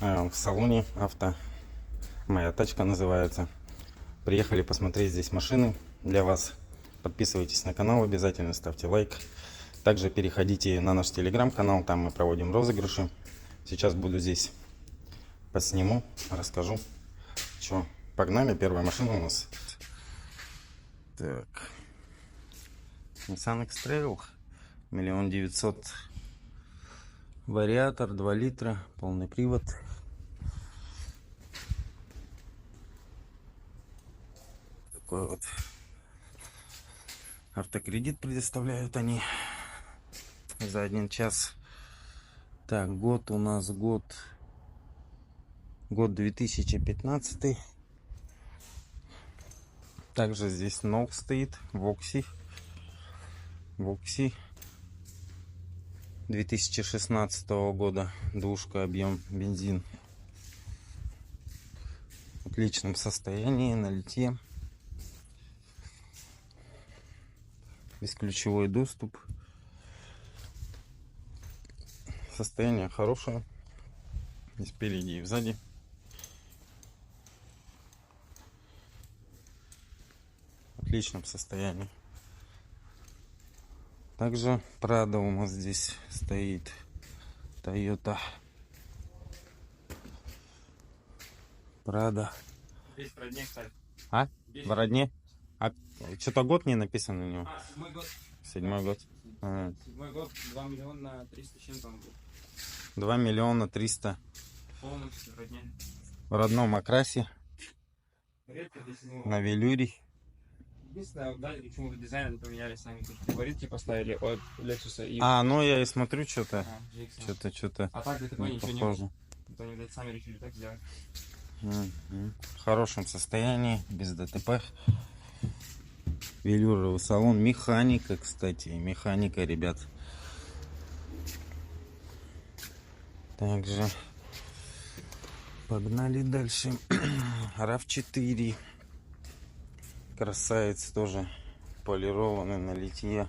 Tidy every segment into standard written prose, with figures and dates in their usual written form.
в салоне авто. Моя тачка называется. Приехали посмотреть здесь машины для вас. Подписывайтесь на канал, обязательно ставьте лайк. Также переходите на наш телеграм-канал, там мы проводим розыгрыши. Сейчас буду здесь посниму, расскажу. Что, погнали, первая машина у нас. Так, Nissan X-Trail, 1 900 000. Вариатор, 2 литра, полный привод. Такой вот автокредит предоставляют они за 1 час. Так, год у нас год 2015. Также здесь ног стоит, Вокси 2016 года, двушка, объем, бензин. В отличном состоянии, на литье. Бесключевой доступ. Состояние хорошее. И спереди, и сзади. В отличном состоянии. Также Prado у нас здесь стоит. Toyota Prado. Здесь в родне, кстати. А? В родне? А что-то год не написан на него. 7-й год. 7-й год. 7-й год, 2 миллиона 300 с чем-то. 2 миллиона 300. Полностью в родне. В родном окрасе. Редко здесь, На велюре. единственное, да, почему-то дизайн поменяли сами. Габаритки поставили от Lexus и... Ну я и смотрю что-то. GX. Что-то. А так для такой ничего не похоже. было. Это они, блядь, сами решили так сделать. В хорошем состоянии, без ДТП. Велюровый салон. Механика, кстати. Механика, ребят. Также погнали дальше. RAV4. Красавец, тоже полированный на литье.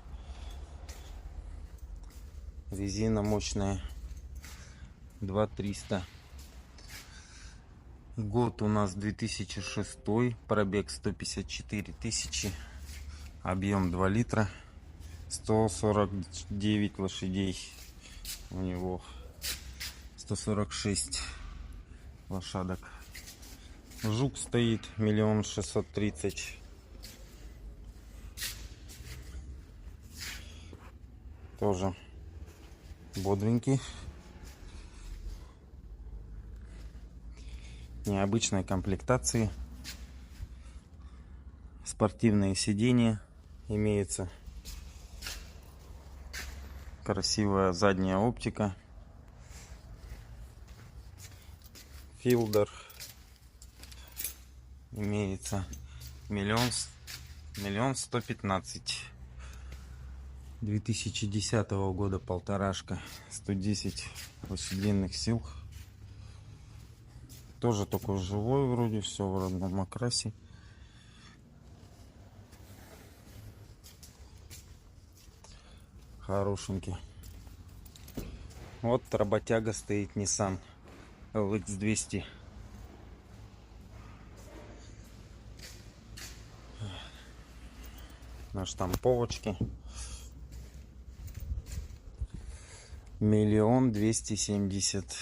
Резина мощная. 2300. Год у нас 2006. Пробег 154 тысячи. Объем 2 литра. 149 лошадей. У него 146 лошадок. Жук стоит 1 630 000. Тоже бодренький. Необычной комплектации. Спортивные сиденья имеется. Красивая задняя оптика. Филдер имеется. 1 115 000. 2010 года полторашка. 110 лошадиных сил. Тоже такой живой, вроде все в родном окрасе. Хорошенький. Вот работяга стоит, Nissan LX200. На штамповочке. 1 270 000.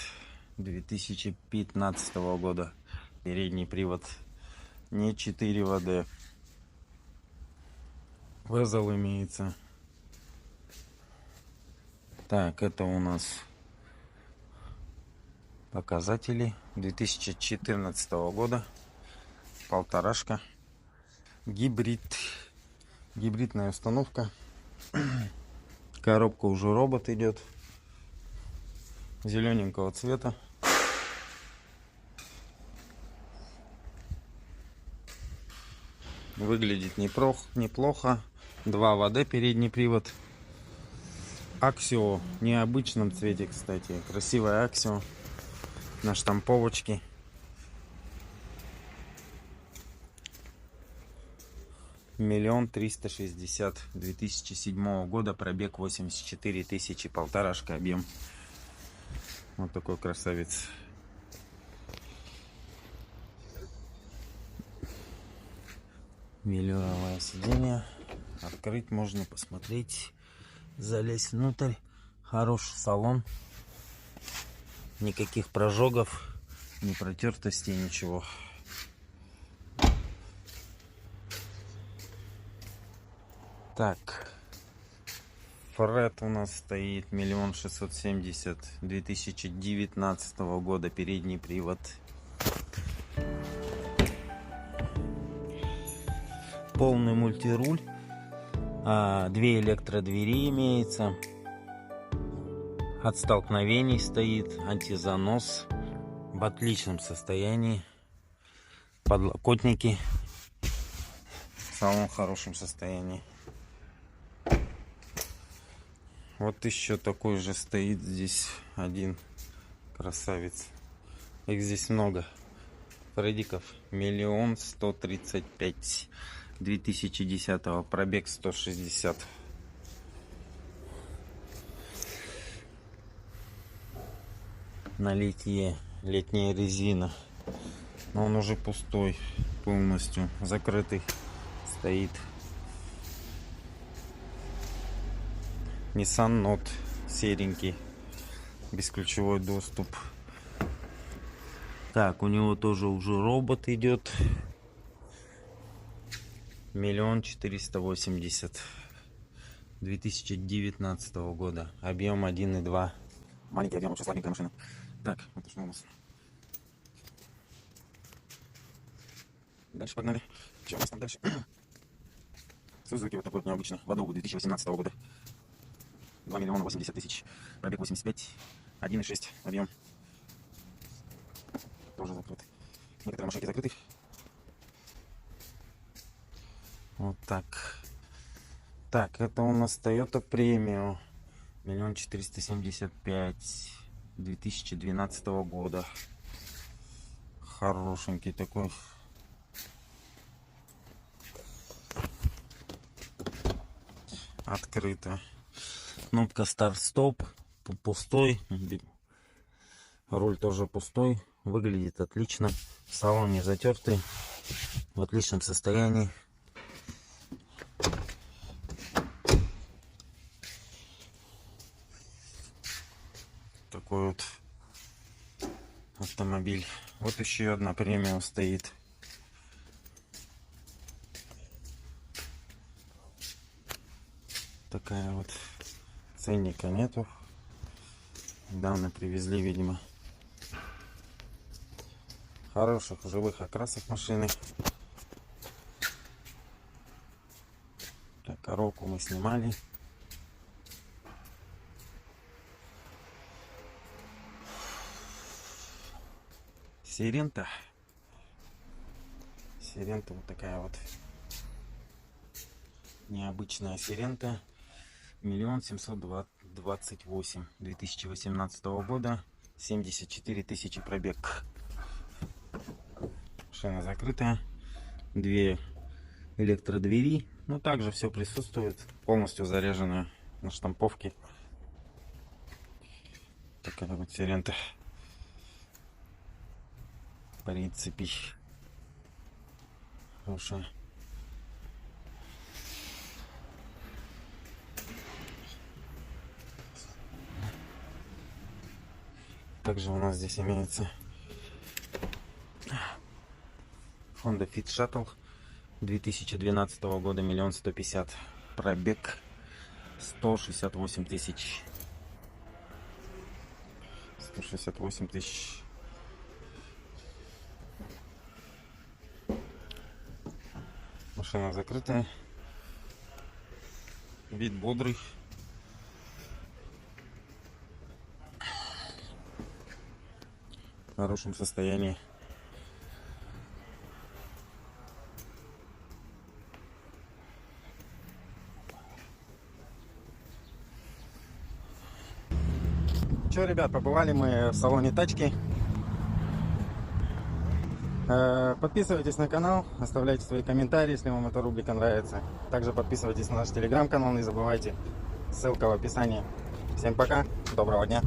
2015 года. Передний привод. Не 4 ВД. Везел имеется. Так, это у нас показатели 2014 года. Полторашка. Гибрид. Гибридная установка. Коробка уже робот идет. Зелененького цвета. Выглядит неплохо. 2 ВД передний привод. Аксио в необычном цвете, кстати. Красивая Аксио на штамповочке. Миллион 360 2007 года, пробег 84 тысячи, полторашка объем. Вот такой красавец. Велюровое сиденье. Открыть можно, посмотреть, залезть внутрь. Хороший салон. Никаких прожогов, ни протертостей, ничего. Так. Фред у нас стоит 1 670 000 2019 года. Передний привод. Полный мультируль. 2 электродвери имеется. От столкновений стоит. Антизанос. В отличном состоянии. Подлокотники. Салон в хорошем состоянии. Вот еще такой же стоит здесь один красавец. Их здесь много. Фреддиков 1 135 000 2010, пробег 160. На литье, летняя резина. Но он уже пустой, полностью закрытый стоит. Nissan Note серенький, бесключевой доступ. Так, у него тоже уже робот идет. 1 480 000 2019 года. Объем 1,2. Маленький объем, очень слабенькая машина. Так, это что у нас? Дальше погнали. Что у нас там дальше? Сузуки вот такой вот необычно. Ладогу 2018 года. 2 080 000. Пробег 85. 1,6 объем. Тоже закрыт. Некоторые машинки закрыты. Вот так. Так, это у нас Toyota Premio. 1 475 000 2012 года. Хорошенький такой. Открыто. Кнопка старт-стоп. Пустой. Руль тоже пустой. Выглядит отлично. Салон не затертый. В отличном состоянии. Такой вот автомобиль. Вот еще одна премиум стоит. Такая вот. Ценника нету. Недавно привезли, видимо. Хороших живых окрасок машины. Так, коробку мы снимали. Сирента. Сирента вот такая вот. Необычная Сирента. 1 728 000 2018 года. 74 000 пробег. Машина закрытая. 2 электродвери. Ну, также все присутствует. Полностью заряженная на штамповке. Такая вот Сирента. В принципе. Хорошая. Также у нас здесь имеется Honda Fit Shuttle 2012 года. 1 150 000 пробег. 168 000. 168 000. Машина закрытая. Вид бодрый. В хорошем состоянии. Че, ребят, побывали мы в салоне тачки. Подписывайтесь на канал, оставляйте свои комментарии, если вам эта рубрика нравится. Также подписывайтесь на наш телеграм-канал, не забывайте. Ссылка в описании. Всем пока, доброго дня.